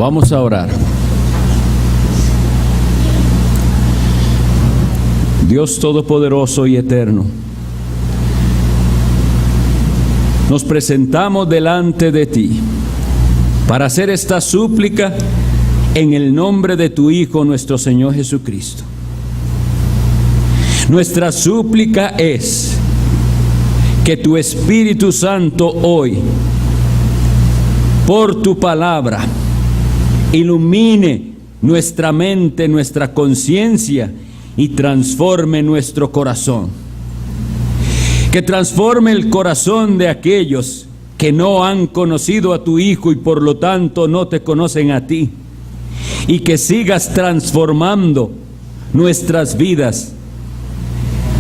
Vamos a orar. Dios Todopoderoso y Eterno, nos presentamos delante de ti para hacer esta súplica en el nombre de tu Hijo, nuestro Señor Jesucristo. Nuestra súplica es que tu Espíritu Santo hoy, por tu palabra, ilumine nuestra mente, nuestra conciencia y transforme nuestro corazón. Que transforme el corazón de aquellos que no han conocido a tu Hijo y por lo tanto no te conocen a ti. Y que sigas transformando nuestras vidas,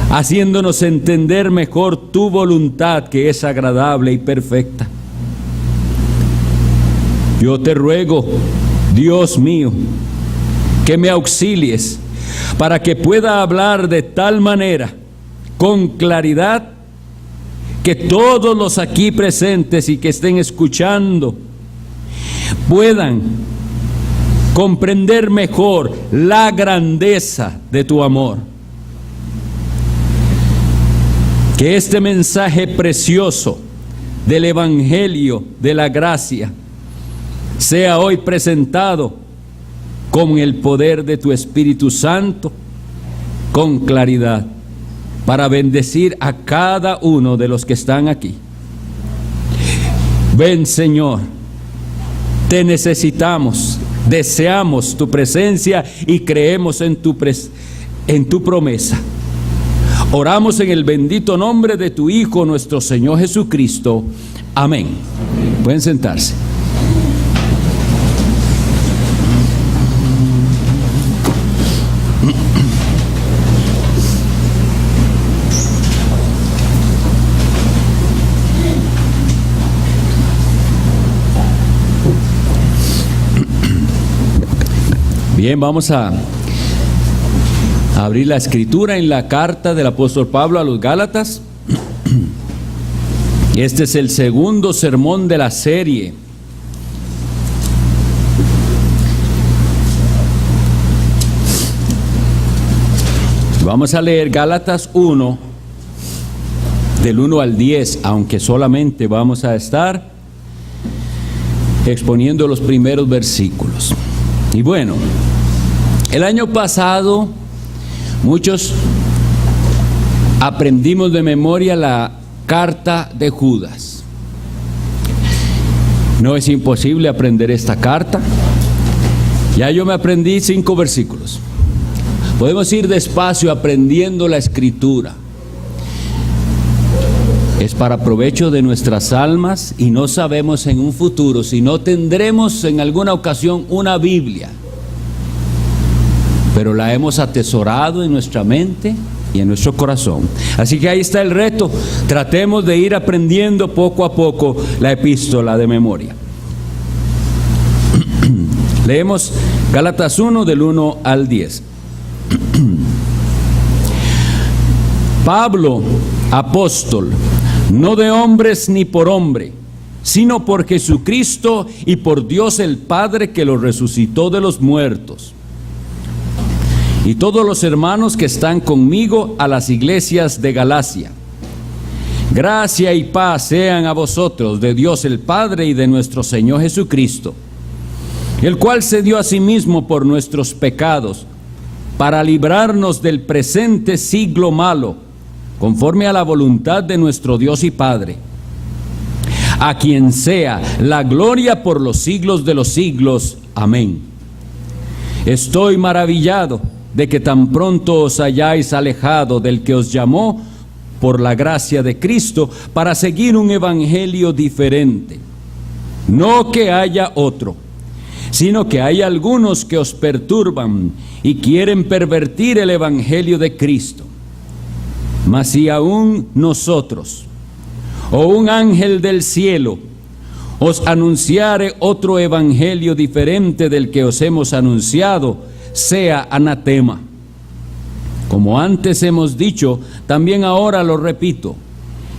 haciéndonos entender mejor tu voluntad, que es agradable y perfecta. Yo te ruego, Dios mío, que me auxilies para que pueda hablar de tal manera, con claridad, que todos los aquí presentes y que estén escuchando puedan comprender mejor la grandeza de tu amor. Que este mensaje precioso del Evangelio de la gracia sea hoy presentado con el poder de tu Espíritu Santo, con claridad, para bendecir a cada uno de los que están aquí. Ven, Señor, te necesitamos, deseamos tu presencia y creemos en tu promesa. Oramos en el bendito nombre de tu Hijo, nuestro Señor Jesucristo. Amén. Pueden sentarse. Bien, vamos a abrir la escritura en la carta del apóstol Pablo a los Gálatas. Este es el segundo sermón de la serie. Vamos a leer Gálatas 1, del 1 al 10, aunque solamente vamos a estar exponiendo los primeros versículos. Y bueno, el año pasado muchos aprendimos de memoria la carta de Judas. No es imposible aprender esta carta. Ya yo me aprendí 5 versículos. Podemos ir despacio aprendiendo la escritura. Es para provecho de nuestras almas y no sabemos en un futuro si no tendremos en alguna ocasión una Biblia. Pero la hemos atesorado en nuestra mente y en nuestro corazón. Así que ahí está el reto. Tratemos de ir aprendiendo poco a poco la epístola de memoria. Leemos Gálatas 1 del 1 al 10. Pablo, apóstol, no de hombres ni por hombre, sino por Jesucristo y por Dios el Padre que lo resucitó de los muertos. Y todos los hermanos que están conmigo a las iglesias de Galacia. Gracia y paz sean a vosotros de Dios el Padre y de nuestro Señor Jesucristo, el cual se dio a sí mismo por nuestros pecados, para librarnos del presente siglo malo, conforme a la voluntad de nuestro Dios y Padre, a quien sea la gloria por los siglos de los siglos. Amén. Estoy maravillado de que tan pronto os hayáis alejado del que os llamó por la gracia de Cristo para seguir un evangelio diferente. No que haya otro, sino que hay algunos que os perturban y quieren pervertir el evangelio de Cristo. Mas si aún nosotros, o un ángel del cielo, os anunciare otro evangelio diferente del que os hemos anunciado, sea anatema. Como antes hemos dicho, también ahora lo repito,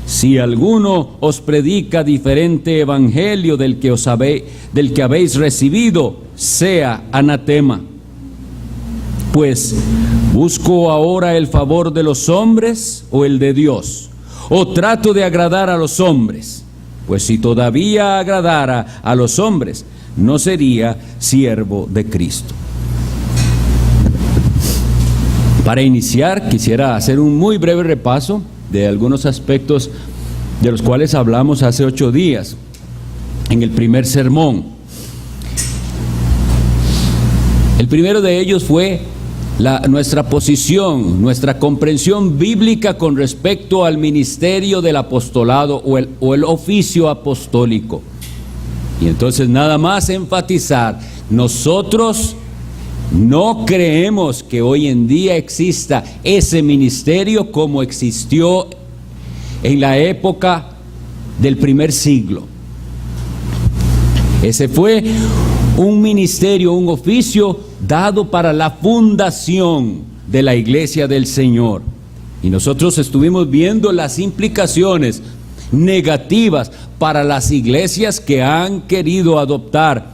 si alguno os predica diferente evangelio del que habéis recibido, sea anatema. Pues, ¿busco ahora el favor de los hombres o el de Dios? ¿O trato de agradar a los hombres? Pues si todavía agradara a los hombres, no sería siervo de Cristo. Para iniciar, quisiera hacer un muy breve repaso de algunos aspectos de los cuales hablamos hace 8 días, en el primer sermón. El primero de ellos fue nuestra posición, nuestra comprensión bíblica con respecto al ministerio del apostolado o el oficio apostólico. Y entonces nada más enfatizar, nosotros no creemos que hoy en día exista ese ministerio como existió en la época del primer siglo. Ese fue un ministerio, un oficio dado para la fundación de la iglesia del Señor. Y nosotros estuvimos viendo las implicaciones negativas para las iglesias que han querido adoptar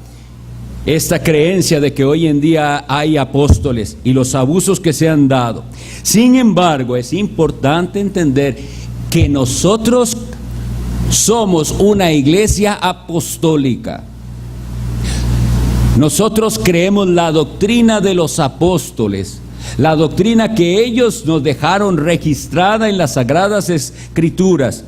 esta creencia de que hoy en día hay apóstoles y los abusos que se han dado. Sin embargo, es importante entender que nosotros somos una iglesia apostólica. Nosotros creemos la doctrina de los apóstoles, la doctrina que ellos nos dejaron registrada en las Sagradas Escrituras.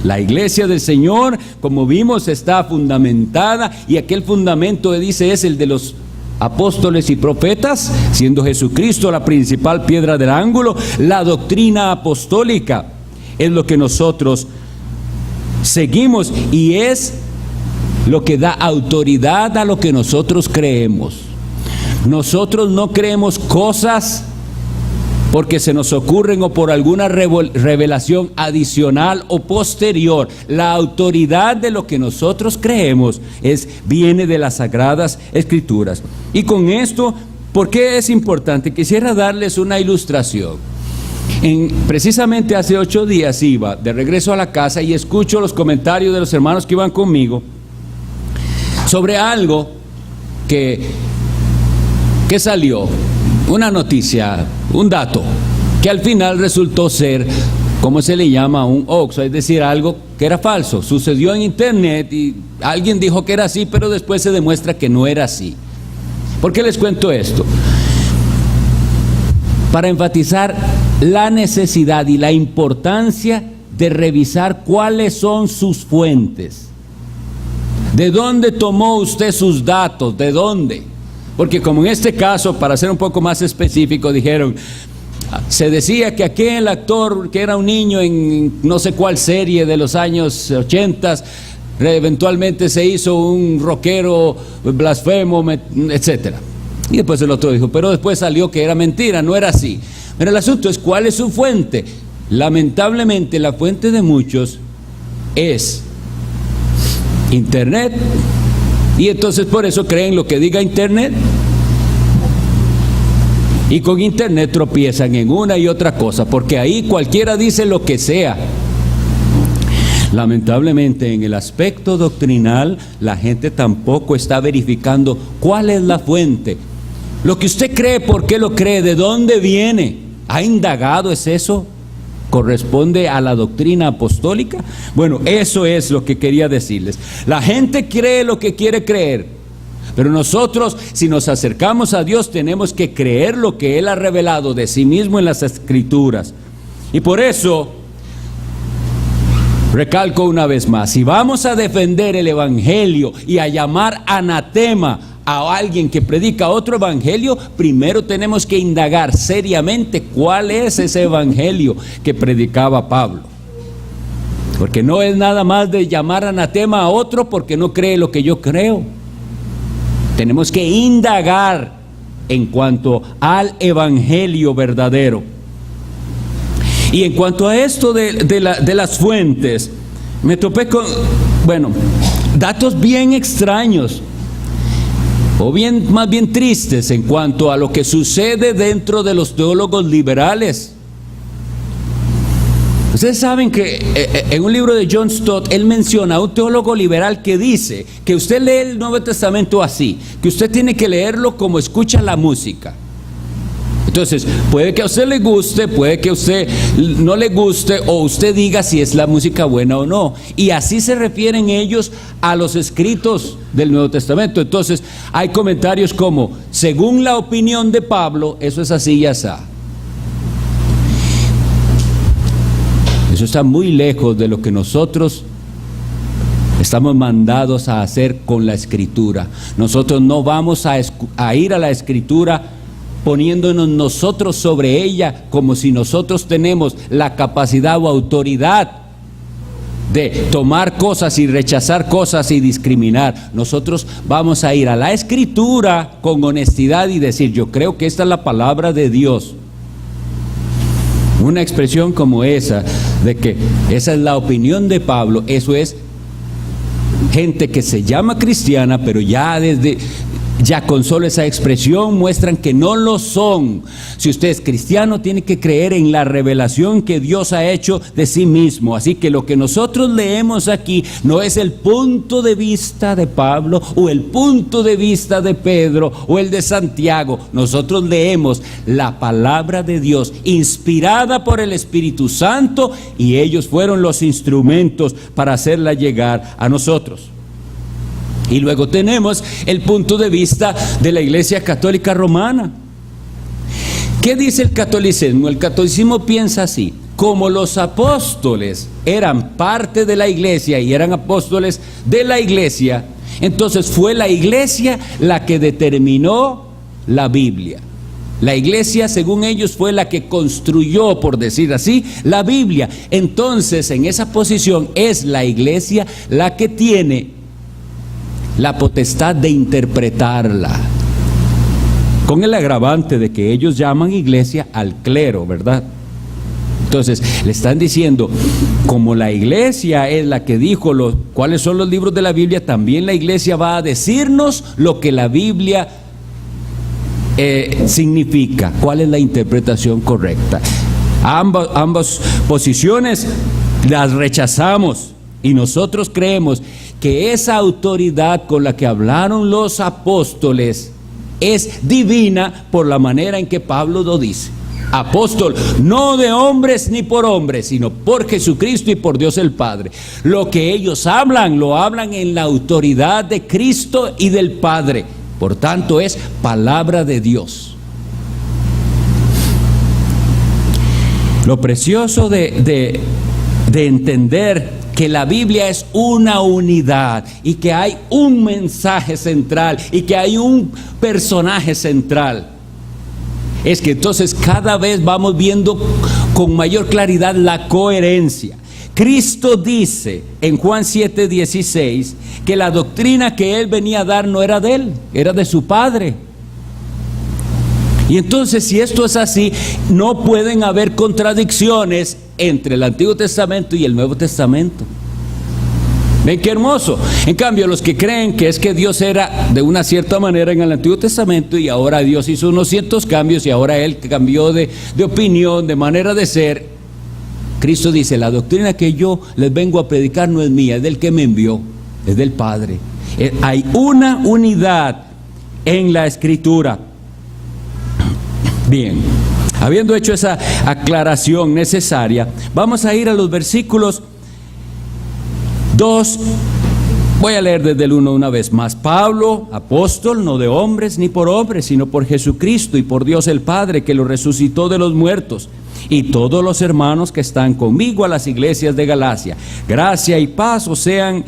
La iglesia del Señor, como vimos, está fundamentada, y aquel fundamento, dice, es el de los apóstoles y profetas, siendo Jesucristo la principal piedra del ángulo. La doctrina apostólica es lo que nosotros seguimos y es lo que da autoridad a lo que nosotros creemos. Nosotros no creemos cosas porque se nos ocurren o por alguna revelación adicional o posterior. La autoridad de lo que nosotros creemos viene de las Sagradas Escrituras. Y con esto, ¿por qué es importante? Quisiera darles una ilustración. Precisamente hace 8 días iba de regreso a la casa y escucho los comentarios de los hermanos que iban conmigo sobre algo que salió, una noticia, un dato, que al final resultó ser, ¿cómo se le llama? Un hoax, es decir, algo que era falso. Sucedió en internet y alguien dijo que era así, pero después se demuestra que no era así. ¿Por qué les cuento esto? Para enfatizar la necesidad y la importancia de revisar cuáles son sus fuentes. ¿De dónde tomó usted sus datos? ¿De dónde? Porque como en este caso, para ser un poco más específico, dijeron, se decía que aquel actor que era un niño en no sé cuál serie de los años 80, eventualmente se hizo un rockero blasfemo, etcétera. Y después el otro dijo, pero después salió que era mentira, no era así. Pero el asunto es, ¿cuál es su fuente? Lamentablemente la fuente de muchos es internet, y entonces por eso creen lo que diga internet, y con internet tropiezan en una y otra cosa, porque ahí cualquiera dice lo que sea. Lamentablemente en el aspecto doctrinal la gente tampoco está verificando cuál es la fuente. Lo que usted cree, ¿por qué lo cree? ¿De dónde viene? ¿Ha indagado? ¿Es eso? ¿Corresponde a la doctrina apostólica? Bueno, eso es lo que quería decirles. La gente cree lo que quiere creer, pero nosotros, si nos acercamos a Dios, tenemos que creer lo que Él ha revelado de sí mismo en las Escrituras. Y por eso, recalco una vez más, si vamos a defender el Evangelio y a llamar anatema a alguien que predica otro evangelio, primero tenemos que indagar seriamente cuál es ese evangelio que predicaba Pablo. Porque no es nada más de llamar anatema a otro porque no cree lo que yo creo. Tenemos que indagar en cuanto al evangelio verdadero. Y en cuanto a esto de las fuentes, me topé con, datos bien extraños, o más bien tristes en cuanto a lo que sucede dentro de los teólogos liberales. Ustedes saben que en un libro de John Stott, él menciona a un teólogo liberal que dice que usted lee el Nuevo Testamento así, que usted tiene que leerlo como escucha la música. Entonces, puede que a usted le guste, puede que a usted no le guste, o usted diga si es la música buena o no. Y así se refieren ellos a los escritos del Nuevo Testamento. Entonces, hay comentarios como, según la opinión de Pablo, eso es así y así. Eso está muy lejos de lo que nosotros estamos mandados a hacer con la Escritura. Nosotros no vamos a ir a la Escritura poniéndonos nosotros sobre ella como si nosotros tenemos la capacidad o autoridad de tomar cosas y rechazar cosas y discriminar. Nosotros vamos a ir a la Escritura con honestidad y decir, yo creo que esta es la palabra de Dios. Una expresión como esa, de que esa es la opinión de Pablo, eso es gente que se llama cristiana, pero ya con solo esa expresión muestran que no lo son. Si usted es cristiano, tiene que creer en la revelación que Dios ha hecho de sí mismo. Así que lo que nosotros leemos aquí no es el punto de vista de Pablo o el punto de vista de Pedro o el de Santiago. Nosotros leemos la palabra de Dios inspirada por el Espíritu Santo, y ellos fueron los instrumentos para hacerla llegar a nosotros. Y luego tenemos el punto de vista de la Iglesia Católica Romana. ¿Qué dice el catolicismo? El catolicismo piensa así: como los apóstoles eran parte de la Iglesia y eran apóstoles de la Iglesia, entonces fue la Iglesia la que determinó la Biblia. La Iglesia, según ellos, fue la que construyó, por decir así, la Biblia. Entonces, en esa posición es la Iglesia la que tiene la potestad de interpretarla, con el agravante de que ellos llaman iglesia al clero, ¿verdad? Entonces le están diciendo, como la iglesia es la que dijo cuáles son los libros de la Biblia, también la iglesia va a decirnos lo que la Biblia significa, cuál es la interpretación correcta. Ambas posiciones las rechazamos, y nosotros creemos que esa autoridad con la que hablaron los apóstoles es divina por la manera en que Pablo lo dice. Apóstol, no de hombres ni por hombres, sino por Jesucristo y por Dios el Padre. Lo que ellos hablan, lo hablan en la autoridad de Cristo y del Padre. Por tanto, es palabra de Dios. Lo precioso de entender que la Biblia es una unidad y que hay un mensaje central y que hay un personaje central, es que entonces cada vez vamos viendo con mayor claridad la coherencia. Cristo dice en Juan 7:16 que la doctrina que Él venía a dar no era de Él, era de su Padre. Y entonces, si esto es así, no pueden haber contradicciones entre el Antiguo Testamento y el Nuevo Testamento. ¿Ven qué hermoso? En cambio, los que creen que es que Dios era de una cierta manera en el Antiguo Testamento y ahora Dios hizo unos ciertos cambios y ahora Él cambió de opinión, de manera de ser, Cristo dice, la doctrina que yo les vengo a predicar no es mía, es del que me envió, es del Padre. Hay una unidad en la Escritura. Bien, habiendo hecho esa aclaración necesaria, vamos a ir a los versículos 2. Voy a leer desde el 1 una vez más. Pablo, apóstol, no de hombres ni por hombres, sino por Jesucristo y por Dios el Padre, que lo resucitó de los muertos, y todos los hermanos que están conmigo a las iglesias de Galacia. Gracia y paz os sean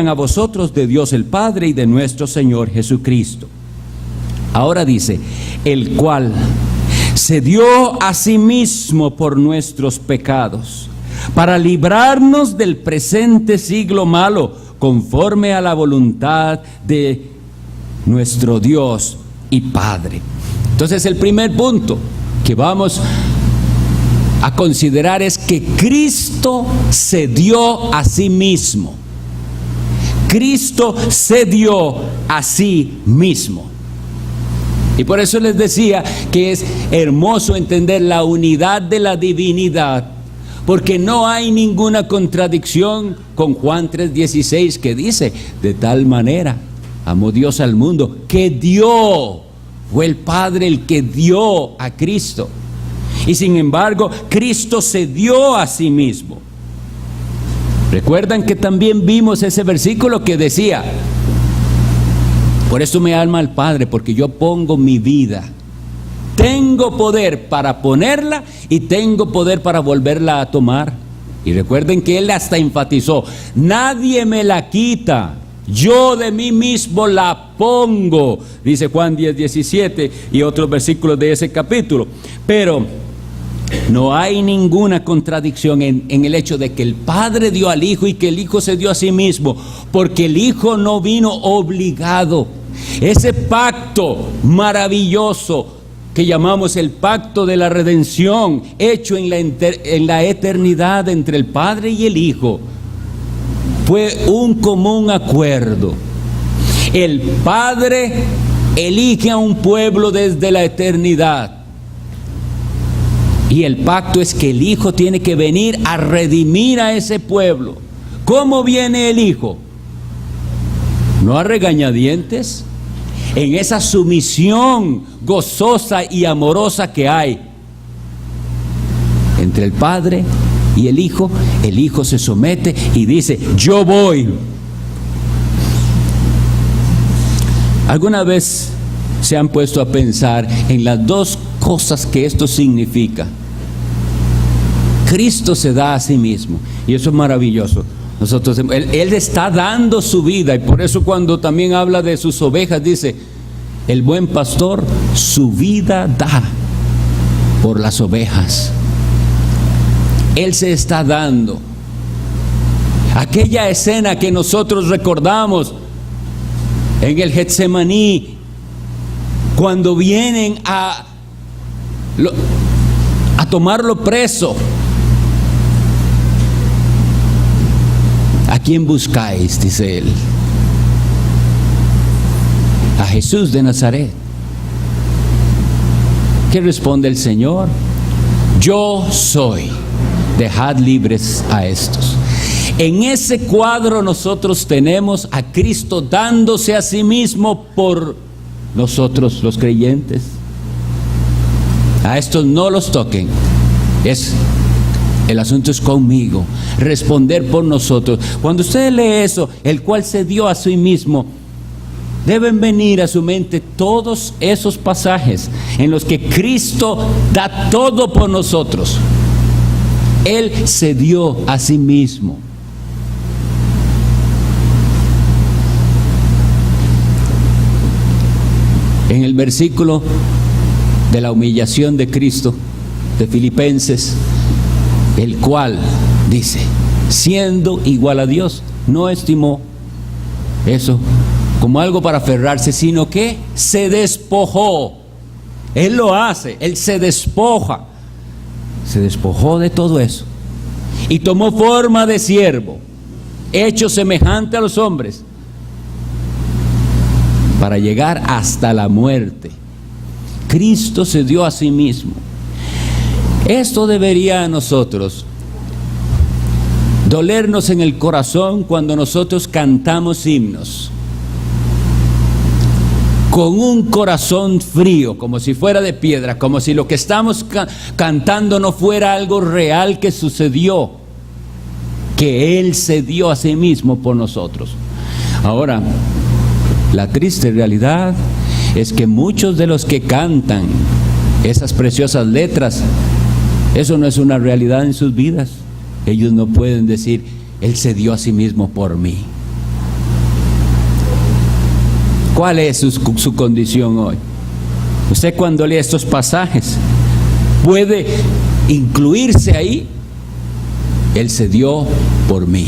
a vosotros de Dios el Padre y de nuestro Señor Jesucristo. Ahora dice, el cual se dio a sí mismo por nuestros pecados, para librarnos del presente siglo malo, conforme a la voluntad de nuestro Dios y Padre. Entonces, el primer punto que vamos a considerar es que Cristo se dio a sí mismo. Cristo se dio a sí mismo. Y por eso les decía que es hermoso entender la unidad de la divinidad porque no hay ninguna contradicción con Juan 3:16 que dice: de tal manera amó Dios al mundo que dio. Fue el Padre el que dio a Cristo. Y sin embargo, Cristo se dio a sí mismo. Recuerdan que también vimos ese versículo que decía: por eso me ama el Padre, porque yo pongo mi vida. Tengo poder para ponerla y tengo poder para volverla a tomar. Y recuerden que Él hasta enfatizó: nadie me la quita, yo de mí mismo la pongo. Dice Juan 10:17 y otros versículos de ese capítulo. Pero no hay ninguna contradicción en el hecho de que el Padre dio al Hijo y que el Hijo se dio a sí mismo, porque el Hijo no vino obligado. Ese pacto maravilloso que llamamos el pacto de la redención, hecho en la eternidad entre el Padre y el Hijo, fue un común acuerdo. El Padre elige a un pueblo desde la eternidad. Y el pacto es que el Hijo tiene que venir a redimir a ese pueblo. ¿Cómo viene el Hijo? No a regañadientes, en esa sumisión gozosa y amorosa que hay entre el Padre y el Hijo se somete y dice: yo voy. ¿Alguna vez se han puesto a pensar en las dos cosas que esto significa? Cristo se da a sí mismo, y eso es maravilloso. Él está dando su vida, y por eso cuando también habla de sus ovejas dice: el buen pastor su vida da por las ovejas. Él se está dando. Aquella escena que nosotros recordamos en el Getsemaní, cuando vienen a tomarlo preso. ¿A quién buscáis?, dice él. A Jesús de Nazaret. ¿Qué responde el Señor? Yo soy. Dejad libres a estos. En ese cuadro nosotros tenemos a Cristo dándose a sí mismo por nosotros los creyentes. A estos no los toquen. El asunto es conmigo, responder por nosotros. Cuando usted lee eso, el cual se dio a sí mismo, deben venir a su mente todos esos pasajes en los que Cristo da todo por nosotros. Él se dio a sí mismo. En el versículo de la humillación de Cristo, de Filipenses, el cual dice: siendo igual a Dios, no estimó eso como algo para aferrarse, sino que se despojó. Él lo hace, Él se despoja. Se despojó de todo eso y tomó forma de siervo, hecho semejante a los hombres, para llegar hasta la muerte. Cristo se dio a sí mismo. Esto debería a nosotros dolernos en el corazón cuando nosotros cantamos himnos, con un corazón frío, como si fuera de piedra, como si lo que estamos cantando no fuera algo real que sucedió, que Él se dio a sí mismo por nosotros. Ahora, la triste realidad es que muchos de los que cantan esas preciosas letras, eso no es una realidad en sus vidas. Ellos no pueden decir: Él se dio a sí mismo por mí. ¿Cuál es su condición hoy? Usted, cuando lee estos pasajes, puede incluirse ahí: Él se dio por mí.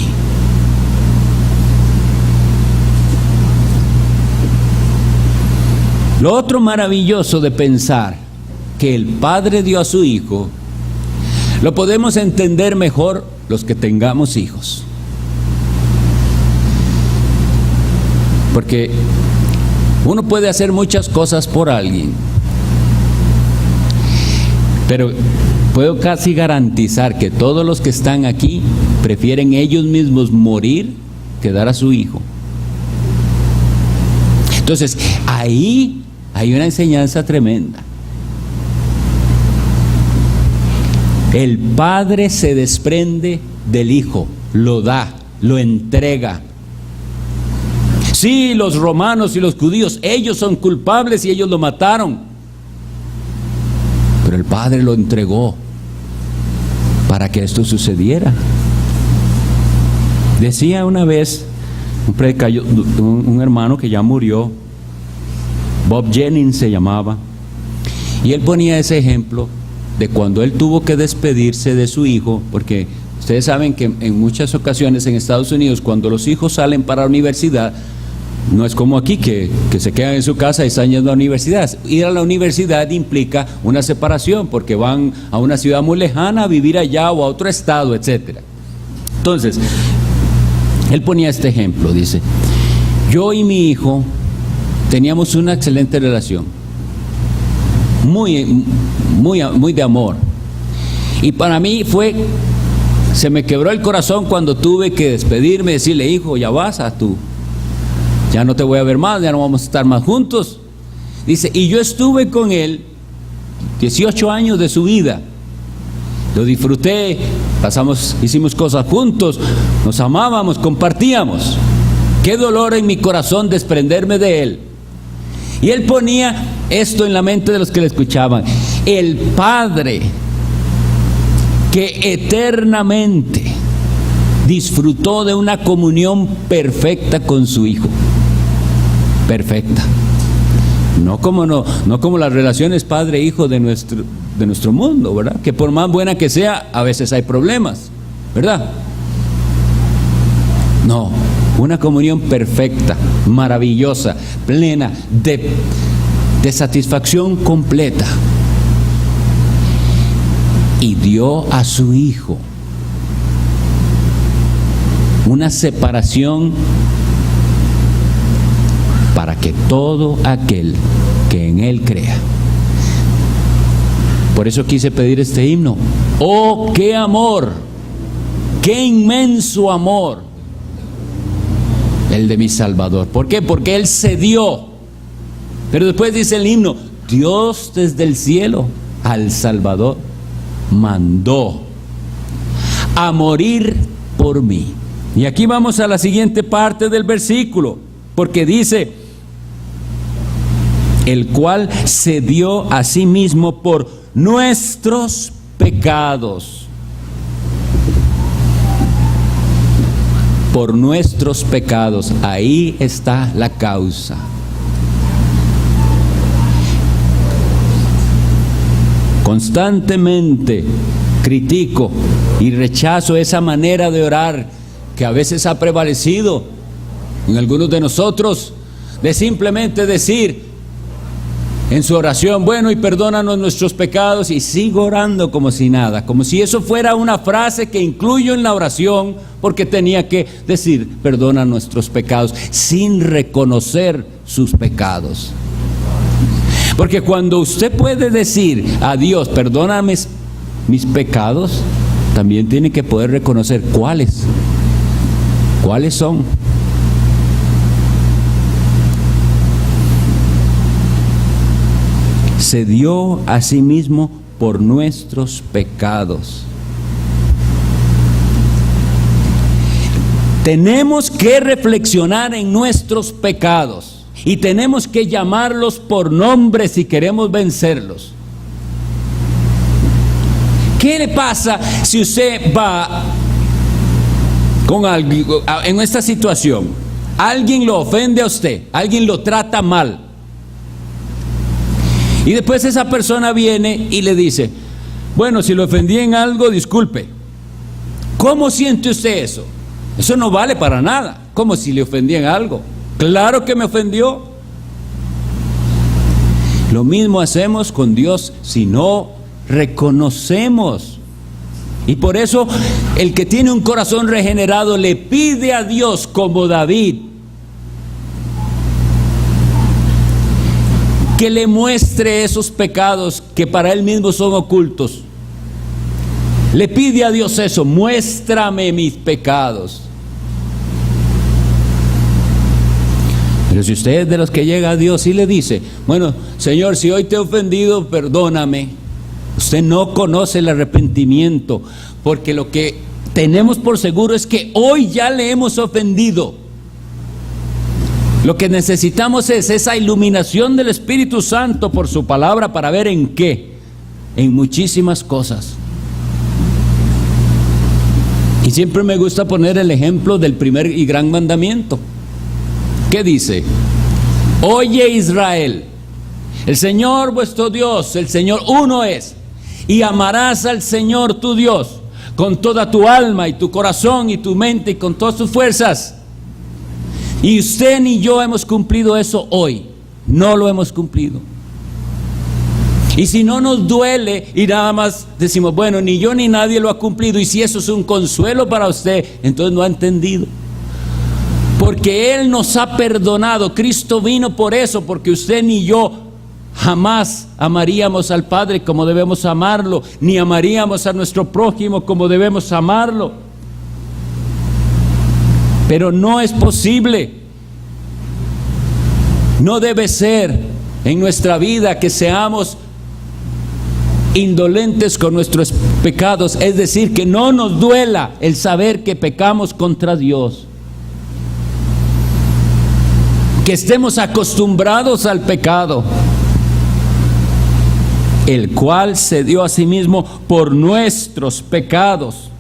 Lo otro maravilloso de pensar que el Padre dio a su Hijo, lo podemos entender mejor los que tengamos hijos. Porque uno puede hacer muchas cosas por alguien, pero puedo casi garantizar que todos los que están aquí prefieren ellos mismos morir que dar a su hijo. Entonces, ahí hay una enseñanza tremenda. El padre se desprende del hijo, lo da, lo entrega. Sí, los romanos y los judíos, ellos son culpables y ellos lo mataron. Pero el padre lo entregó para que esto sucediera. Decía una vez un hermano que ya murió, Bob Jennings se llamaba, y él ponía ese ejemplo de cuando él tuvo que despedirse de su hijo, porque ustedes saben que en muchas ocasiones en Estados Unidos, cuando los hijos salen para la universidad, no es como aquí que se quedan en su casa y están yendo a la universidad. Ir a la universidad implica una separación, porque van a una ciudad muy lejana a vivir allá o a otro estado, etc. Entonces, él ponía este ejemplo, dice: yo y mi hijo teníamos una excelente relación, muy de amor, y para mí se me quebró el corazón cuando tuve que despedirme, decirle: hijo, ya vas ya no te voy a ver más, ya no vamos a estar más juntos. Dice, y yo estuve con él 18 años de su vida, lo disfruté, hicimos cosas juntos, nos amábamos, compartíamos. Qué dolor en mi corazón desprenderme de él. Y él ponía esto en la mente de los que le escuchaban: el padre que eternamente disfrutó de una comunión perfecta con su hijo. Perfecta. No como las relaciones padre-hijo de nuestro mundo, ¿verdad? Que por más buena que sea, a veces hay problemas, ¿verdad? No, una comunión perfecta, maravillosa, plena, de satisfacción completa. Y dio a su hijo una separación para que todo aquel que en él crea. Por eso quise pedir este himno. ¡Oh, qué amor! ¡Qué inmenso amor! El de mi Salvador. ¿Por qué? Porque él se dio. Pero después dice el himno: Dios desde el cielo al Salvador mandó a morir por mí. Y aquí vamos a la siguiente parte del versículo, porque dice: el cual se dio a sí mismo por nuestros pecados. Por nuestros pecados. Ahí está la causa. Constantemente critico y rechazo esa manera de orar que a veces ha prevalecido en algunos de nosotros, de simplemente decir en su oración: bueno, y perdónanos nuestros pecados, y sigo orando como si nada, como si eso fuera una frase que incluyo en la oración, porque tenía que decir perdona nuestros pecados, sin reconocer sus pecados. Porque cuando usted puede decir a Dios: perdóname mis pecados, también tiene que poder reconocer cuáles son. Se dio a sí mismo por nuestros pecados. Tenemos que reflexionar en nuestros pecados y tenemos que llamarlos por nombre si queremos vencerlos. ¿Qué le pasa si usted va con alguien en esta situación? Alguien lo ofende a usted, alguien lo trata mal, y después esa persona viene y le dice: bueno, si lo ofendí en algo, disculpe. ¿Cómo siente usted eso? Eso no vale para nada. ¿Cómo si le ofendí en algo? Claro que me ofendió. Lo mismo hacemos con Dios si no reconocemos. Y por eso el que tiene un corazón regenerado le pide a Dios, como David, que le muestre esos pecados que para él mismo son ocultos, Le pide a Dios eso: muéstrame mis pecados. Pero si usted es de los que llega a Dios y le dice: bueno, Señor, si hoy te he ofendido, perdóname, usted no conoce el arrepentimiento, porque lo que tenemos por seguro es que hoy ya le hemos ofendido. Lo que necesitamos es esa iluminación del Espíritu Santo por su palabra para ver en qué, en muchísimas cosas. Y siempre me gusta poner el ejemplo del primer y gran mandamiento. ¿Qué dice? Oye Israel, el Señor vuestro Dios, el Señor uno es, y amarás al Señor tu Dios con toda tu alma y tu corazón y tu mente y con todas tus fuerzas. Y usted ni yo hemos cumplido eso hoy, no lo hemos cumplido. Y si no nos duele y nada más decimos: bueno, ni yo ni nadie lo ha cumplido, y si eso es un consuelo para usted, entonces no ha entendido. Porque Él nos ha perdonado. Cristo vino por eso, porque usted ni yo jamás amaríamos al Padre como debemos amarlo, ni amaríamos a nuestro prójimo como debemos amarlo. Pero no es posible, no debe ser en nuestra vida que seamos indolentes con nuestros pecados, es decir, que no nos duela el saber que pecamos contra Dios. Que estemos acostumbrados al pecado, el cual se dio a sí mismo por nuestros pecados.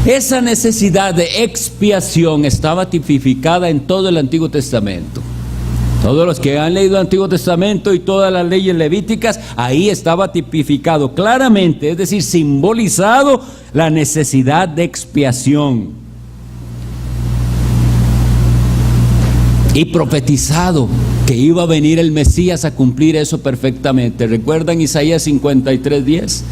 Esa necesidad de expiación estaba tipificada en todo el Antiguo Testamento. Todos los que han leído el Antiguo Testamento y todas las leyes levíticas, ahí estaba tipificado claramente, es decir, simbolizado la necesidad de expiación. Y profetizado que iba a venir el Mesías a cumplir eso perfectamente. ¿Recuerdan Isaías 53:10?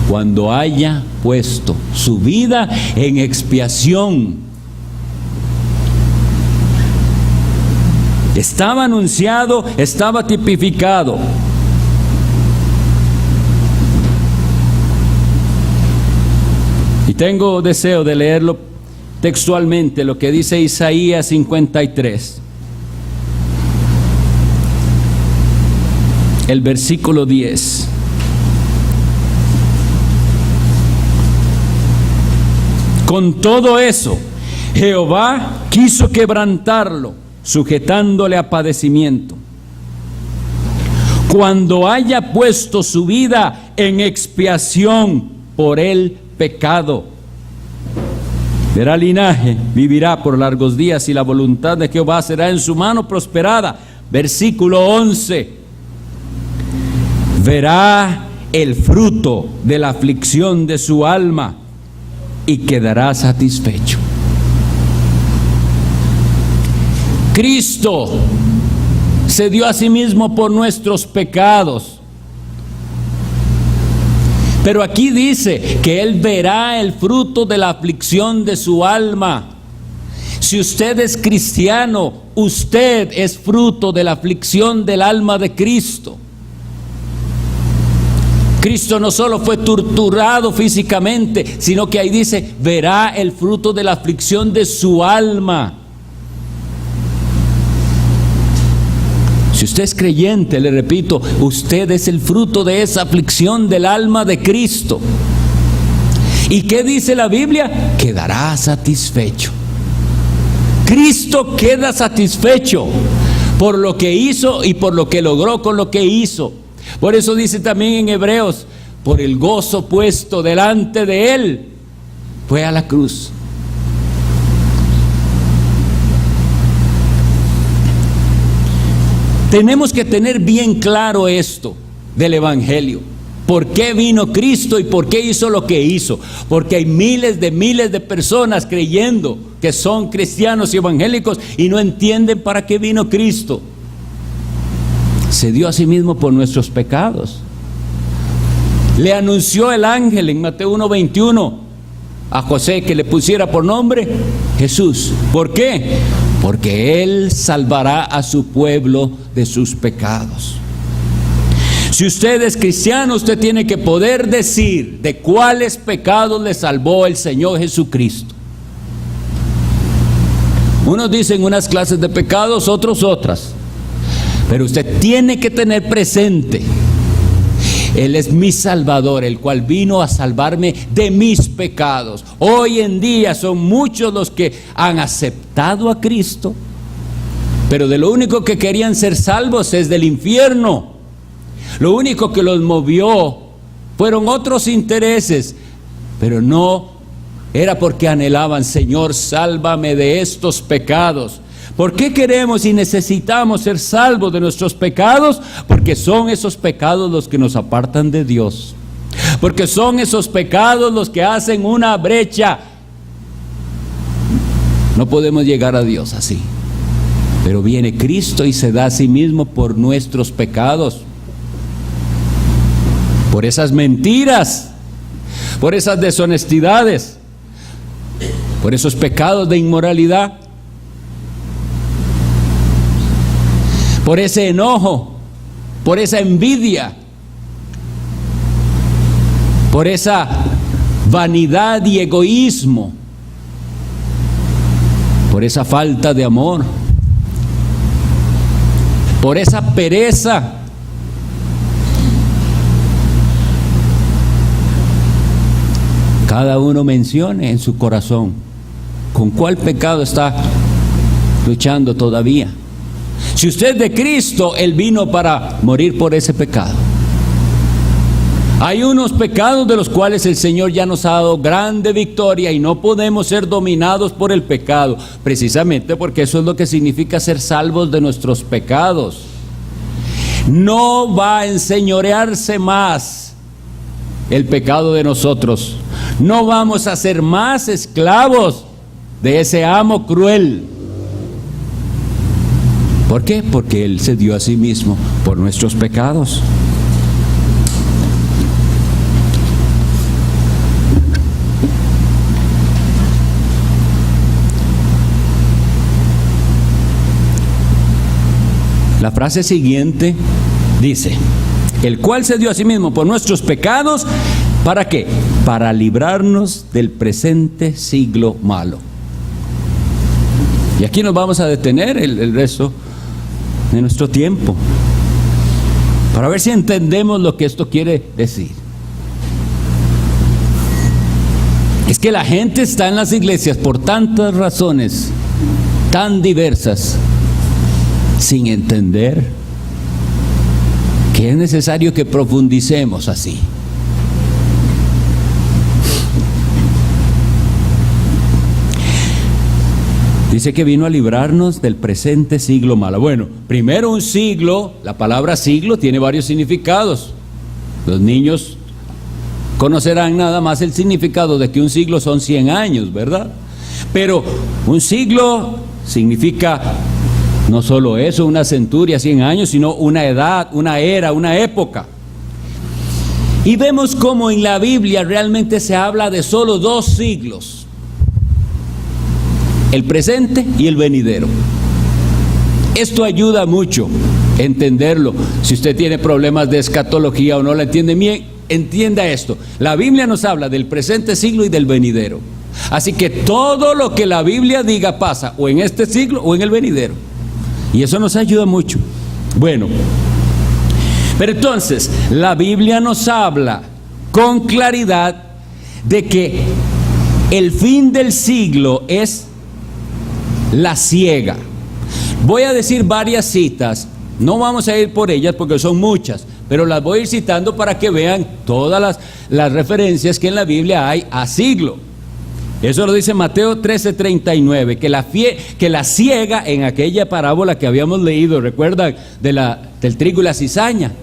Cuando haya puesto su vida en expiación. Estaba anunciado, estaba tipificado. Y tengo deseo de leerlo textualmente, lo que dice Isaías 53. El versículo 10. Con todo eso, Jehová quiso quebrantarlo, sujetándole a padecimiento. Cuando haya puesto su vida en expiación por el pecado, verá linaje, vivirá por largos días, y la voluntad de Jehová será en su mano prosperada. Versículo 11. Verá el fruto de la aflicción de su alma y quedará satisfecho. Cristo se dio a sí mismo por nuestros pecados. Pero aquí dice que Él verá el fruto de la aflicción de su alma. Si usted es cristiano, usted es fruto de la aflicción del alma de Cristo. Cristo no solo fue torturado físicamente, sino que ahí dice, verá el fruto de la aflicción de su alma. Si usted es creyente, le repito, usted es el fruto de esa aflicción del alma de Cristo. ¿Y qué dice la Biblia? Quedará satisfecho. Cristo queda satisfecho por lo que hizo y por lo que logró con lo que hizo. Por eso dice también en Hebreos, por el gozo puesto delante de Él, fue a la cruz. Tenemos que tener bien claro esto del Evangelio. ¿Por qué vino Cristo y por qué hizo lo que hizo? Porque hay miles de personas creyendo que son cristianos y evangélicos y no entienden para qué vino Cristo. Se dio a sí mismo por nuestros pecados. Le anunció el ángel en Mateo 1:21 a José que le pusiera por nombre Jesús. ¿Por qué? Porque Él salvará a su pueblo de sus pecados. Si usted es cristiano, usted tiene que poder decir de cuáles pecados le salvó el Señor Jesucristo. Unos dicen unas clases de pecados, otros otras. Pero usted tiene que tener presente: Él es mi Salvador, el cual vino a salvarme de mis pecados. Hoy en día son muchos los que han aceptado a Cristo, pero de lo único que querían ser salvos es del infierno. Lo único que los movió fueron otros intereses, pero no era porque anhelaban: Señor, sálvame de estos pecados. ¿Por qué queremos y necesitamos ser salvos de nuestros pecados? Porque son esos pecados los que nos apartan de Dios. Porque son esos pecados los que hacen una brecha. No podemos llegar a Dios así. Pero viene Cristo y se da a sí mismo por nuestros pecados. Por esas mentiras, por esas deshonestidades, por esos pecados de inmoralidad, por ese enojo, por esa envidia, por esa vanidad y egoísmo, por esa falta de amor, por esa pereza. Cada uno mencione en su corazón con cuál pecado está luchando todavía. Si usted es de Cristo, Él vino para morir por ese pecado. Hay unos pecados de los cuales el Señor ya nos ha dado grande victoria y no podemos ser dominados por el pecado, precisamente porque eso es lo que significa ser salvos de nuestros pecados. No va a enseñorearse más el pecado de nosotros. No vamos a ser más esclavos de ese amo cruel. ¿Por qué? Porque Él se dio a sí mismo por nuestros pecados. La frase siguiente dice: el cual se dio a sí mismo por nuestros pecados, ¿para qué? Para librarnos del presente siglo malo. Y aquí nos vamos a detener el resto de nuestro tiempo, para ver si entendemos lo que esto quiere decir. Es que la gente está en las iglesias por tantas razones tan diversas, sin entender que es necesario que profundicemos así. Dice que vino a librarnos del presente siglo malo. Bueno, primero, un siglo, la palabra siglo tiene varios significados. Los niños conocerán nada más el significado de que un siglo son 100 años, ¿verdad? Pero un siglo significa no solo eso, una centuria, 100 años, sino una edad, una era, una época. Y vemos cómo en la Biblia realmente se habla de solo 2 siglos: el presente y el venidero. Esto ayuda mucho a entenderlo. Si usted tiene problemas de escatología o no la entiende bien, entienda esto: la Biblia nos habla del presente siglo y del venidero. Así que todo lo que la Biblia diga pasa o en este siglo o en el venidero. Y eso nos ayuda mucho. Bueno, pero entonces la Biblia nos habla con claridad de que el fin del siglo es la siega. Voy a decir varias citas, no vamos a ir por ellas porque son muchas, pero las voy a ir citando para que vean todas las referencias que en la Biblia hay a siglo. Eso lo dice Mateo 13:39, que la siega, en aquella parábola que habíamos leído, recuerdan, del trigo y la cizaña.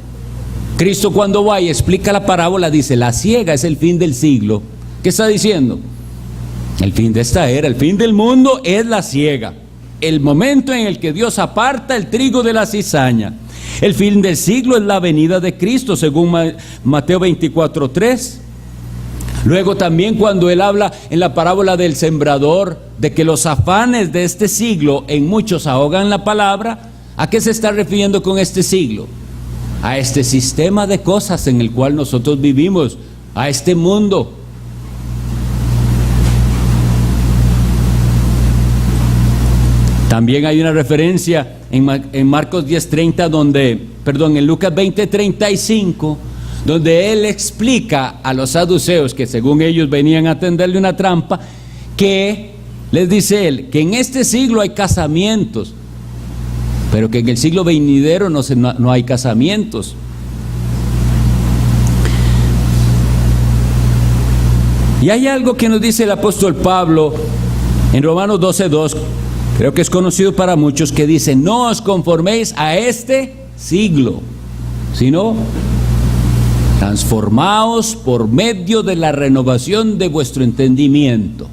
Cristo, cuando va y explica la parábola, dice: la siega es el fin del siglo. ¿Qué está diciendo? El fin de esta era, el fin del mundo es la siega, el momento en el que Dios aparta el trigo de la cizaña. El fin del siglo es la venida de Cristo, según Mateo 24:3. Luego también, cuando Él habla en la parábola del sembrador, de que los afanes de este siglo en muchos ahogan la palabra, ¿a qué se está refiriendo con este siglo? a este sistema de cosas en el cual nosotros vivimos, a este mundo. También hay una referencia en Marcos 10:30, en Lucas 20:35, donde él explica a los saduceos, que según ellos venían a tenderle una trampa, que les dice él que en este siglo hay casamientos, pero que en el siglo venidero no hay casamientos. Y hay algo que nos dice el apóstol Pablo en Romanos 12:2, creo que es conocido para muchos, que dice: no os conforméis a este siglo, sino transformaos por medio de la renovación de vuestro entendimiento.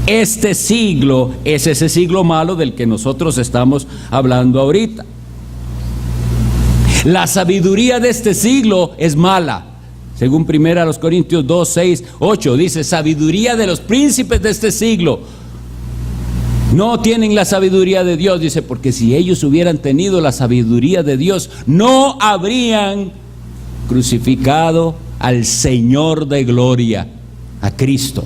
Este siglo es ese siglo malo del que nosotros estamos hablando ahorita. La sabiduría de este siglo es mala. Según 1 Corintios 2:6-8 dice: sabiduría de los príncipes de este siglo no tienen la sabiduría de Dios. Dice, porque si ellos hubieran tenido la sabiduría de Dios, no habrían crucificado al Señor de gloria, a Cristo.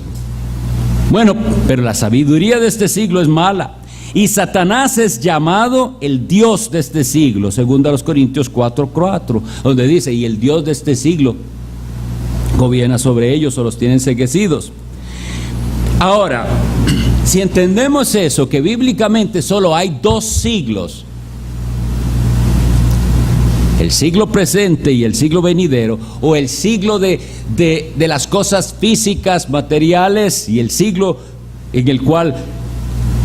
Bueno, pero la sabiduría de este siglo es mala. Y Satanás es llamado el Dios de este siglo, según Corintios 4:4, donde dice: y el Dios de este siglo gobierna sobre ellos o los tiene enceguecidos. Ahora, si entendemos eso, que bíblicamente solo hay dos siglos, el siglo presente y el siglo venidero, o el siglo de las cosas físicas, materiales, y el siglo en el cual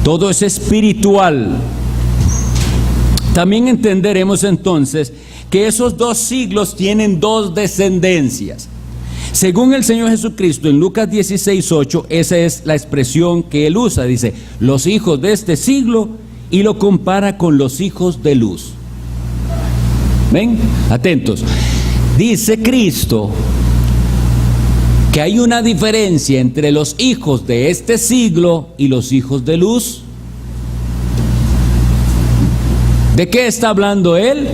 todo es espiritual, también entenderemos entonces que esos dos siglos tienen dos descendencias. Según el Señor Jesucristo en Lucas 16:8, esa es la expresión que él usa, dice: los hijos de este siglo, y lo compara con los hijos de luz. ¿Ven? Atentos. Dice Cristo que hay una diferencia entre los hijos de este siglo y los hijos de luz. ¿De qué está hablando él?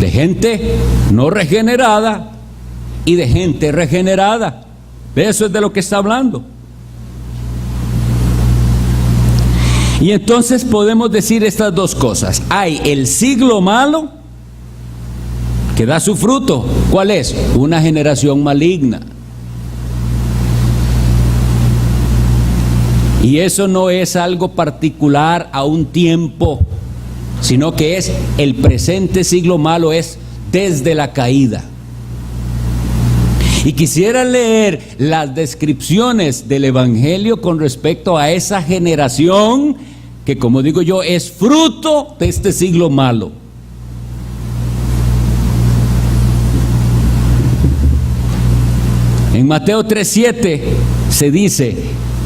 De gente no regenerada y de gente regenerada. De eso es de lo que está hablando. Y entonces podemos decir estas dos cosas. Hay el siglo malo que da su fruto. ¿Cuál es? Una generación maligna. Y eso no es algo particular a un tiempo, sino que es el presente siglo malo, es desde la caída. Y quisiera leer las descripciones del Evangelio con respecto a esa generación que, como digo yo, es fruto de este siglo malo. En Mateo 3:7 se dice,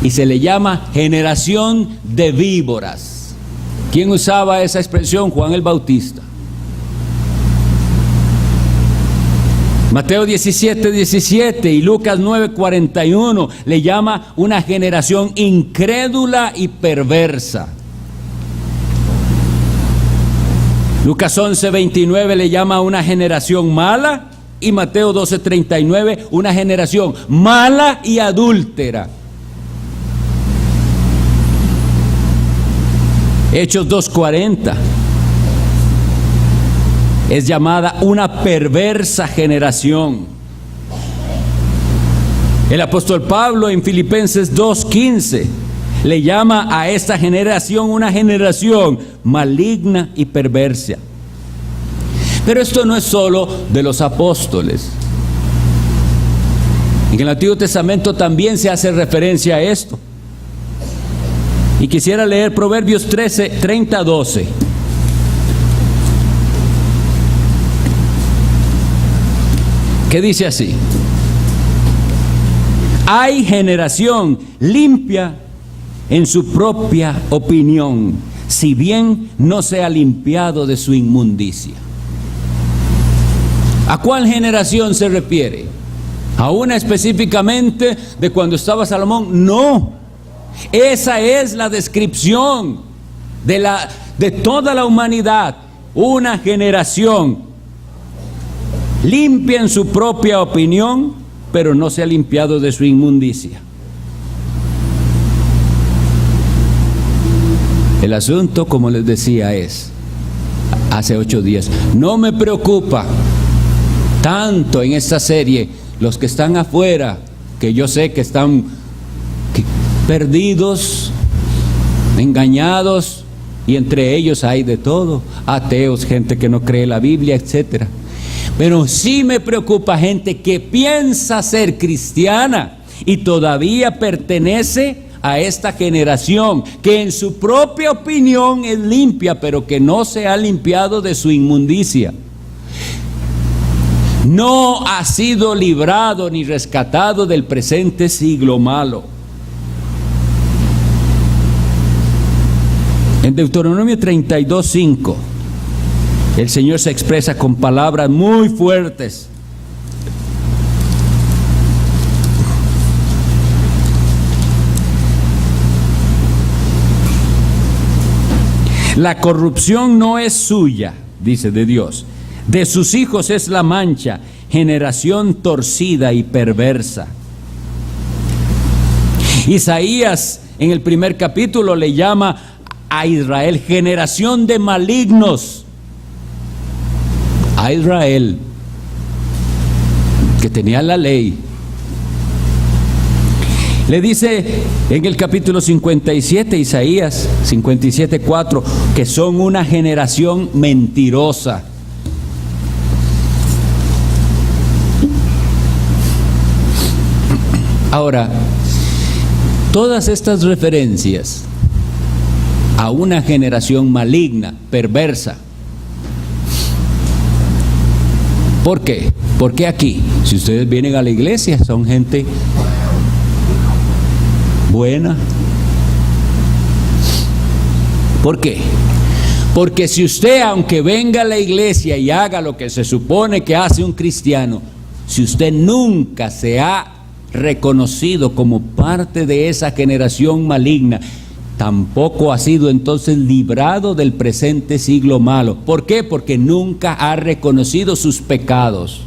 y se le llama generación de víboras. ¿Quién usaba esa expresión? Juan el Bautista. Mateo 17:17 y Lucas 9:41 le llama una generación incrédula y perversa. Lucas 11:29 le llama una generación mala, y Mateo 12:39 una generación mala y adúltera. Hechos 2:40 es llamada una perversa generación. El apóstol Pablo en Filipenses 2:15 le llama a esta generación una generación maligna y perversa. Pero esto no es solo de los apóstoles. En el Antiguo Testamento también se hace referencia a esto. Y quisiera leer Proverbios 13:30-12. ¿Qué dice así? Hay generación limpia en su propia opinión, si bien no se ha limpiado de su inmundicia. ¿A cuál generación se refiere? ¿A una específicamente de cuando estaba Salomón? No. Esa es la descripción de toda la humanidad, una generación limpia en su propia opinión, pero no se ha limpiado de su inmundicia. El asunto, como les decía, es, hace 8 días, no me preocupa tanto en esta serie los que están afuera, que yo sé que están perdidos, engañados, y entre ellos hay de todo, ateos, gente que no cree la Biblia, etcétera. Pero sí me preocupa gente que piensa ser cristiana y todavía pertenece a esta generación, que en su propia opinión es limpia, pero que no se ha limpiado de su inmundicia. No ha sido librado ni rescatado del presente siglo malo. En Deuteronomio 32:5, el Señor se expresa con palabras muy fuertes. La corrupción no es suya, dice de Dios. De sus hijos es la mancha, generación torcida y perversa. Isaías en el primer capítulo le llama a Israel generación de malignos. A Israel, que tenía la ley. Le dice en el capítulo 57, Isaías 57:4, que son una generación mentirosa. Ahora, todas estas referencias a una generación maligna, perversa. ¿Por qué? Porque aquí, si ustedes vienen a la iglesia, son gente buena. ¿Por qué? Porque si usted, aunque venga a la iglesia y haga lo que se supone que hace un cristiano, si usted nunca se ha reconocido como parte de esa generación maligna, tampoco ha sido entonces librado del presente siglo malo. ¿Por qué? Porque nunca ha reconocido sus pecados.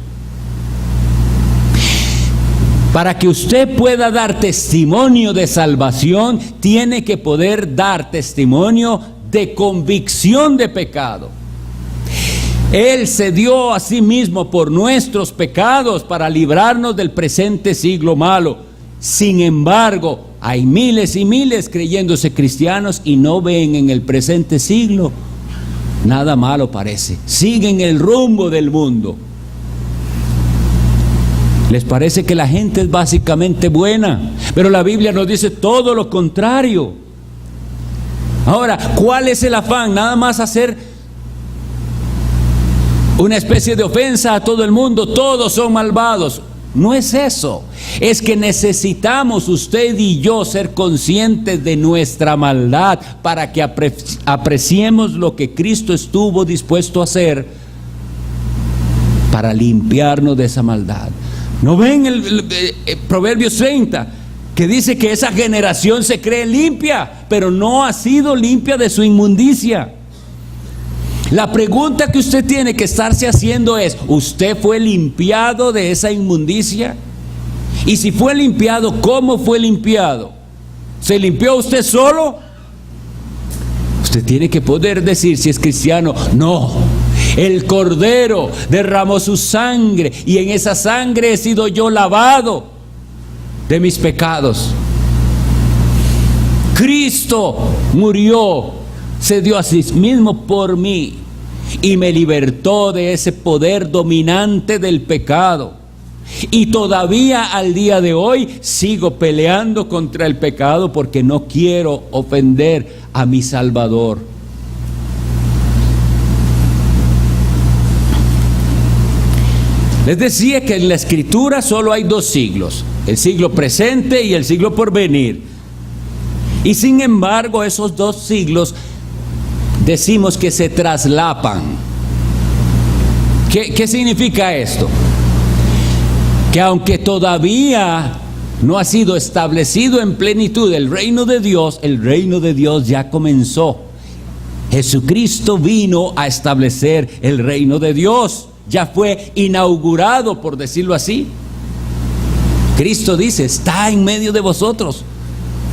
Para que usted pueda dar testimonio de salvación, tiene que poder dar testimonio de convicción de pecado. Él se dio a sí mismo por nuestros pecados para librarnos del presente siglo malo. Sin embargo, hay miles y miles creyéndose cristianos y no ven en el presente siglo nada malo, parece. Siguen el rumbo del mundo. Les parece que la gente es básicamente buena, pero la Biblia nos dice todo lo contrario. Ahora, ¿cuál es el afán? Nada más hacer una especie de ofensa a todo el mundo, todos son malvados. No es eso, es que necesitamos usted y yo ser conscientes de nuestra maldad para que apreciemos lo que Cristo estuvo dispuesto a hacer para limpiarnos de esa maldad. ¿No ven el Proverbios 30? Que dice que esa generación se cree limpia, pero no ha sido limpia de su inmundicia. La pregunta que usted tiene que estarse haciendo es: ¿usted fue limpiado de esa inmundicia? Y si fue limpiado, ¿cómo fue limpiado? ¿Se limpió usted solo? Usted tiene que poder decir, si es cristiano: no, el Cordero derramó su sangre y en esa sangre he sido yo lavado de mis pecados. Cristo murió, se dio a sí mismo por mí y me libertó de ese poder dominante del pecado. Y todavía al día de hoy sigo peleando contra el pecado porque no quiero ofender a mi Salvador. Les decía que en la Escritura solo hay 2 siglos, el siglo presente y el siglo por venir. Y sin embargo, esos 2 siglos decimos que se traslapan. ¿Qué significa esto? Que aunque todavía no ha sido establecido en plenitud el reino de Dios ya comenzó. Jesucristo vino a establecer el reino de Dios. Ya fue inaugurado, por decirlo así. Cristo dice, está en medio de vosotros.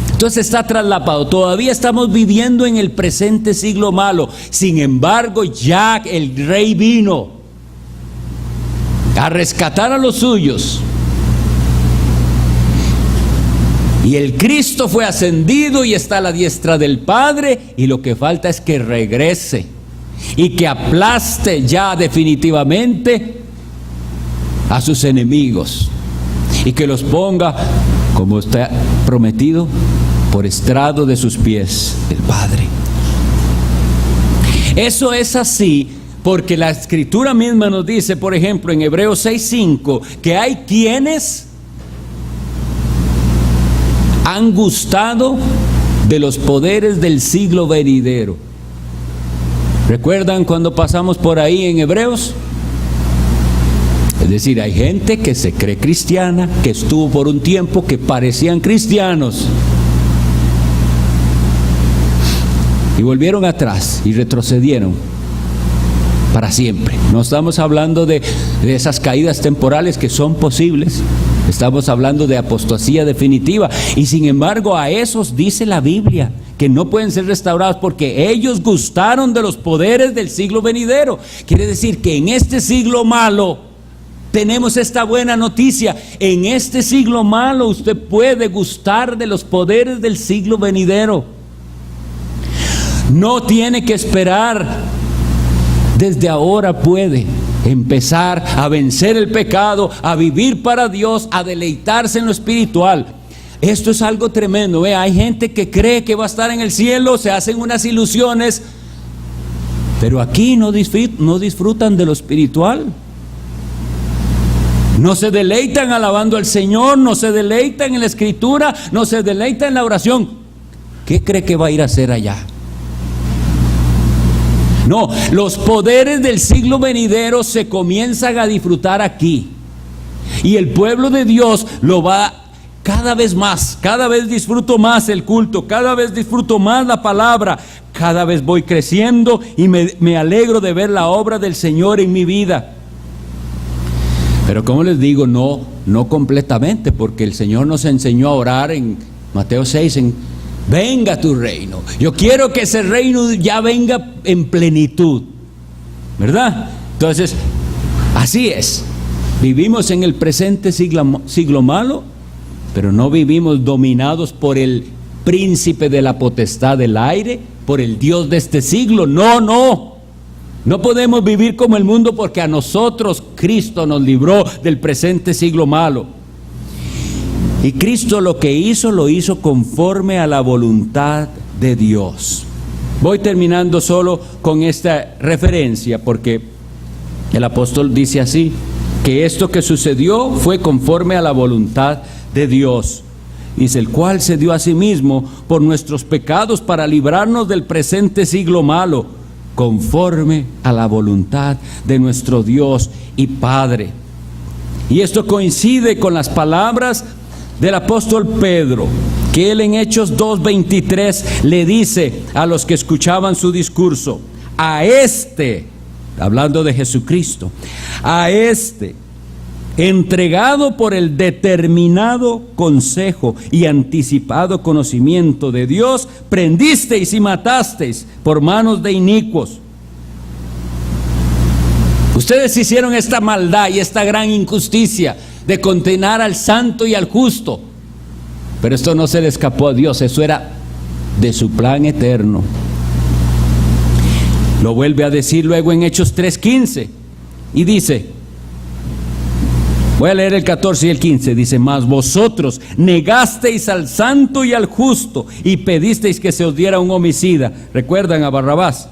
Entonces está traslapado. Todavía estamos viviendo en el presente siglo malo. Sin embargo, ya el Rey vino a rescatar a los suyos. Y el Cristo fue ascendido y está a la diestra del Padre. Y lo que falta es que regrese y que aplaste ya definitivamente a sus enemigos. Y que los ponga, como está prometido, por estrado de sus pies el Padre. Eso es así porque la Escritura misma nos dice, por ejemplo, en Hebreos 6:5, que hay quienes han gustado de los poderes del siglo venidero. ¿Recuerdan cuando pasamos por ahí en Hebreos? Es decir, hay gente que se cree cristiana, que estuvo por un tiempo, que parecían cristianos, y volvieron atrás y retrocedieron para siempre. No estamos hablando de esas caídas temporales que son posibles. Estamos hablando de apostasía definitiva. Y sin embargo, a esos dice la Biblia que no pueden ser restaurados porque ellos gustaron de los poderes del siglo venidero. Quiere decir que en este siglo malo tenemos esta buena noticia. En este siglo malo usted puede gustar de los poderes del siglo venidero. No tiene que esperar. Desde ahora puede empezar a vencer el pecado, a vivir para Dios, a deleitarse en lo espiritual. Esto es algo tremendo. Hay gente que cree que va a estar en el cielo, se hacen unas ilusiones, pero aquí no disfrutan de lo espiritual. No se deleitan alabando al Señor, no se deleitan en la Escritura, no se deleitan en la oración. ¿Qué cree que va a ir a hacer allá? No, los poderes del siglo venidero se comienzan a disfrutar aquí. Y el pueblo de Dios lo va cada vez más, cada vez disfruto más el culto, cada vez disfruto más la palabra, cada vez voy creciendo y me alegro de ver la obra del Señor en mi vida. Pero como les digo, no completamente, porque el Señor nos enseñó a orar en Mateo 6, venga tu reino. Yo quiero que ese reino ya venga en plenitud, ¿verdad? Entonces, así es. Vivimos en el presente siglo malo, pero no vivimos dominados por el príncipe de la potestad del aire, por el Dios de este siglo. No podemos vivir como el mundo porque a nosotros Cristo nos libró del presente siglo malo. Y Cristo lo que hizo, lo hizo conforme a la voluntad de Dios. Voy terminando solo con esta referencia, porque el apóstol dice así, que esto que sucedió fue conforme a la voluntad de Dios. Dice, el cual se dio a sí mismo por nuestros pecados para librarnos del presente siglo malo, conforme a la voluntad de nuestro Dios y Padre. Y esto coincide con las palabras del apóstol Pedro, que él en Hechos 2:23 le dice a los que escuchaban su discurso, a este, hablando de Jesucristo, a este, entregado por el determinado consejo y anticipado conocimiento de Dios, prendisteis y matasteis por manos de inicuos. Ustedes hicieron esta maldad y esta gran injusticia de condenar al santo y al justo, pero esto no se le escapó a Dios, eso era de su plan eterno. Lo vuelve a decir luego en Hechos 3:15 y dice, voy a leer el 14 y el 15, dice, mas vosotros negasteis al santo y al justo y pedisteis que se os diera un homicida. ¿Recuerdan a Barrabás?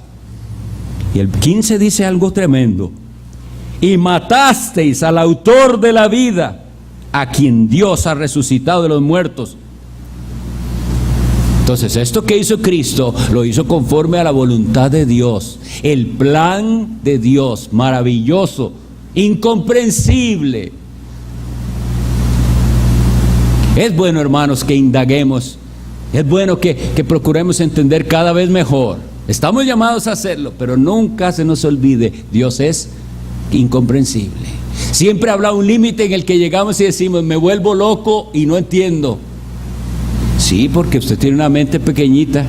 Y el 15 dice algo tremendo, y matasteis al autor de la vida, a quien Dios ha resucitado de los muertos. Entonces, esto que hizo Cristo, lo hizo conforme a la voluntad de Dios, el plan de Dios, maravilloso, incomprensible. Es bueno, hermanos, que indaguemos, es bueno que procuremos entender cada vez mejor. Estamos llamados a hacerlo, pero nunca se nos olvide, Dios es incomprensible. Siempre habrá un límite en el que llegamos y decimos, me vuelvo loco y no entiendo. Sí, porque usted tiene una mente pequeñita,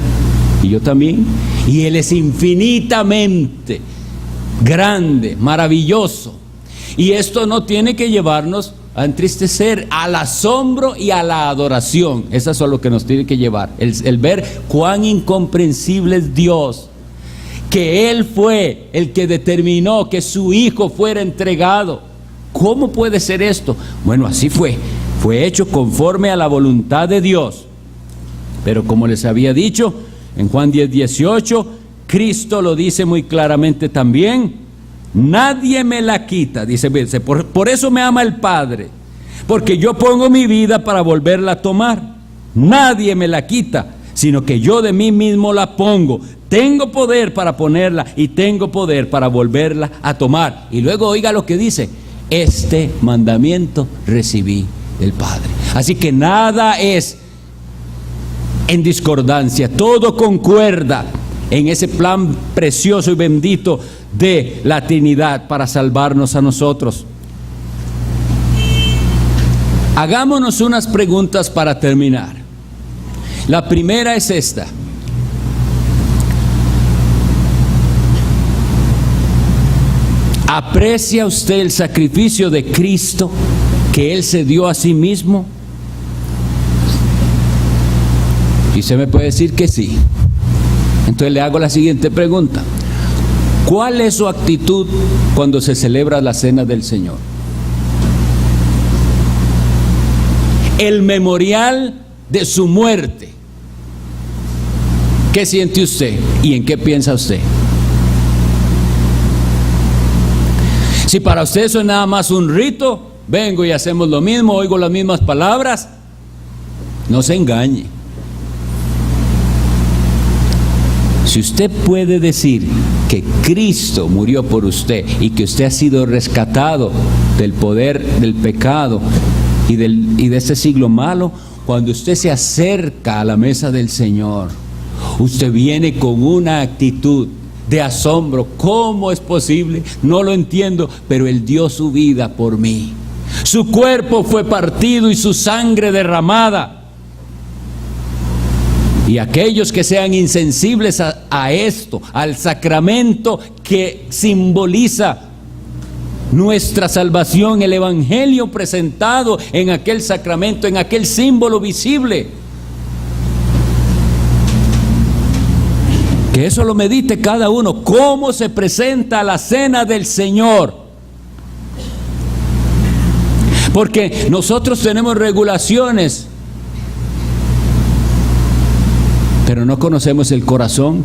y yo también, y Él es infinitamente grande, maravilloso. Y esto no tiene que llevarnos a entristecer, al asombro y a la adoración. Eso es lo que nos tiene que llevar, el ver cuán incomprensible es Dios, que Él fue el que determinó que su Hijo fuera entregado. ¿Cómo puede ser esto? Bueno, así fue hecho conforme a la voluntad de Dios. Pero como les había dicho, en Juan 10:18, Cristo lo dice muy claramente también: nadie me la quita, dice, por eso me ama el Padre, porque yo pongo mi vida para volverla a tomar. Nadie me la quita, sino que yo de mí mismo la pongo. Tengo poder para ponerla y tengo poder para volverla a tomar. Y luego oiga lo que dice: este mandamiento recibí del Padre. Así que nada es en discordancia, todo concuerda en ese plan precioso y bendito de la Trinidad para salvarnos a nosotros. Hagámonos unas preguntas para terminar. La primera es esta: ¿aprecia usted el sacrificio de Cristo, que Él se dio a sí mismo? Y usted me puede decir que sí. Entonces le hago la siguiente pregunta: ¿cuál es su actitud cuando se celebra la cena del Señor? El memorial de su muerte. ¿Qué siente usted y en qué piensa usted? Si para usted eso es nada más un rito, vengo y hacemos lo mismo, oigo las mismas palabras, no se engañe. Si usted puede decir que Cristo murió por usted y que usted ha sido rescatado del poder del pecado y de este siglo malo, cuando usted se acerca a la mesa del Señor, usted viene con una actitud de asombro. ¿Cómo es posible? No lo entiendo, pero Él dio su vida por mí. Su cuerpo fue partido y su sangre derramada. Y aquellos que sean insensibles a esto, al sacramento que simboliza nuestra salvación, el Evangelio presentado en aquel sacramento, en aquel símbolo visible, que eso lo medite cada uno, cómo se presenta la cena del Señor. Porque nosotros tenemos regulaciones, pero no conocemos el corazón.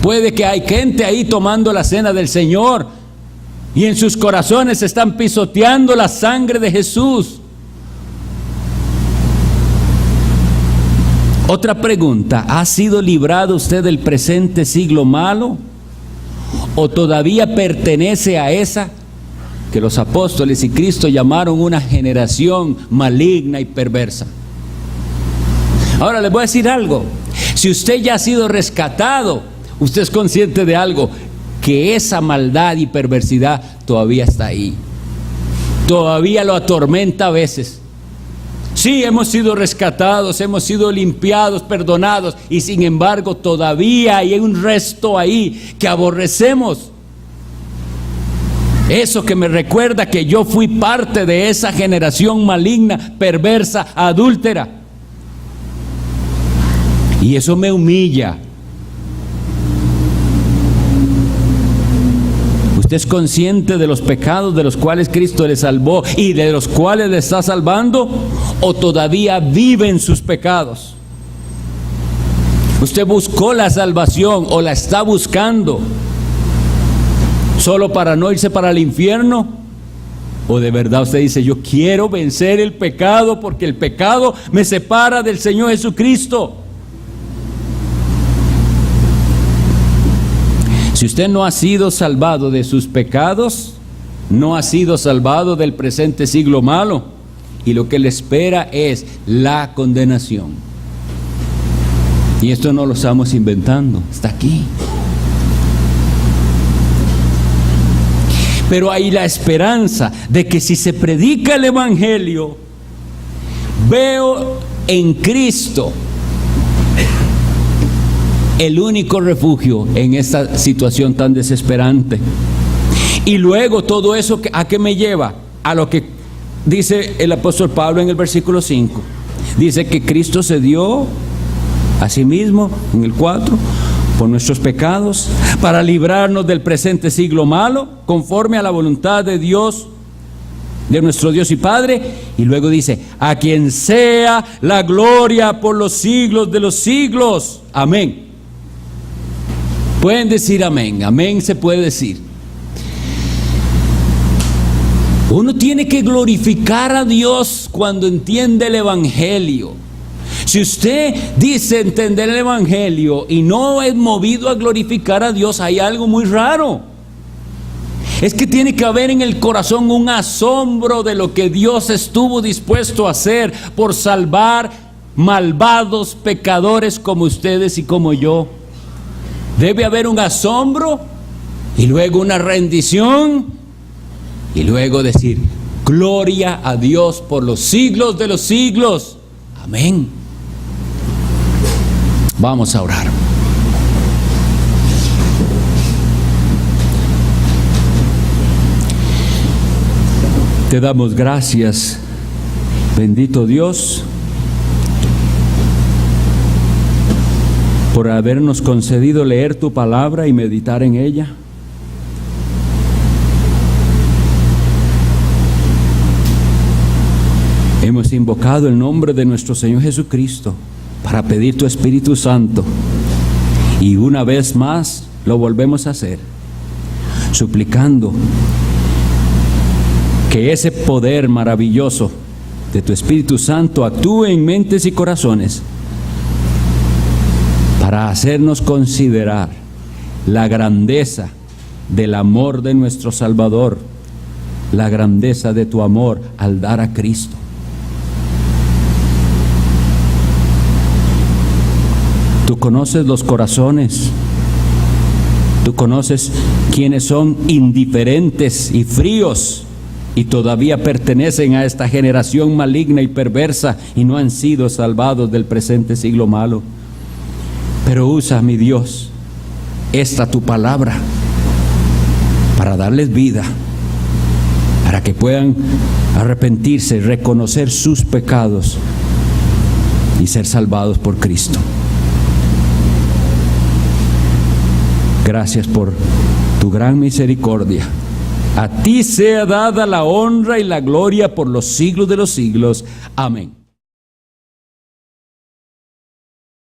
Puede que hay gente ahí tomando la cena del Señor y en sus corazones están pisoteando la sangre de Jesús. Otra pregunta: ¿ha sido librado usted del presente siglo malo? ¿O todavía pertenece a esa que los apóstoles y Cristo llamaron una generación maligna y perversa? Ahora les voy a decir algo: si usted ya ha sido rescatado, usted es consciente de algo, que esa maldad y perversidad todavía está ahí, todavía lo atormenta a veces. Sí, hemos sido rescatados, hemos sido limpiados, perdonados, y sin embargo todavía hay un resto ahí que aborrecemos. Eso que me recuerda que yo fui parte de esa generación maligna, perversa, adúltera. Y eso me humilla. ¿Usted es consciente de los pecados de los cuales Cristo le salvó y de los cuales le está salvando? ¿O todavía vive en sus pecados? ¿Usted buscó la salvación o la está buscando solo para no irse para el infierno? ¿O de verdad usted dice: yo quiero vencer el pecado porque el pecado me separa del Señor Jesucristo? Si usted no ha sido salvado de sus pecados, no ha sido salvado del presente siglo malo, y lo que le espera es la condenación. Y esto no lo estamos inventando, está aquí. Pero hay la esperanza de que si se predica el Evangelio, veo en Cristo el único refugio en esta situación tan desesperante. Y luego todo eso, ¿a qué me lleva? A lo que dice el apóstol Pablo en el versículo 5. Dice que Cristo se dio a sí mismo, en el 4, por nuestros pecados, para librarnos del presente siglo malo, conforme a la voluntad de Dios, de nuestro Dios y Padre. Y luego dice, a quien sea la gloria por los siglos de los siglos. Amén. Pueden decir amén. Amén se puede decir. Uno tiene que glorificar a Dios cuando entiende el Evangelio. Si usted dice entender el Evangelio y no es movido a glorificar a Dios, hay algo muy raro. Es que tiene que haber en el corazón un asombro de lo que Dios estuvo dispuesto a hacer por salvar malvados pecadores como ustedes y como yo. Debe haber un asombro y luego una rendición y luego decir, gloria a Dios por los siglos de los siglos. Amén. Vamos a orar. Te damos gracias, bendito Dios, por habernos concedido leer tu palabra y meditar en ella. Hemos invocado el nombre de nuestro Señor Jesucristo para pedir tu Espíritu Santo, y una vez más lo volvemos a hacer, suplicando que ese poder maravilloso de tu Espíritu Santo actúe en mentes y corazones para hacernos considerar la grandeza del amor de nuestro Salvador, la grandeza de tu amor al dar a Cristo. Tú conoces los corazones, tú conoces quienes son indiferentes y fríos y todavía pertenecen a esta generación maligna y perversa y no han sido salvados del presente siglo malo. Pero usa, mi Dios, esta tu palabra para darles vida, para que puedan arrepentirse, reconocer sus pecados y ser salvados por Cristo. Gracias por tu gran misericordia. A ti sea dada la honra y la gloria por los siglos de los siglos. Amén.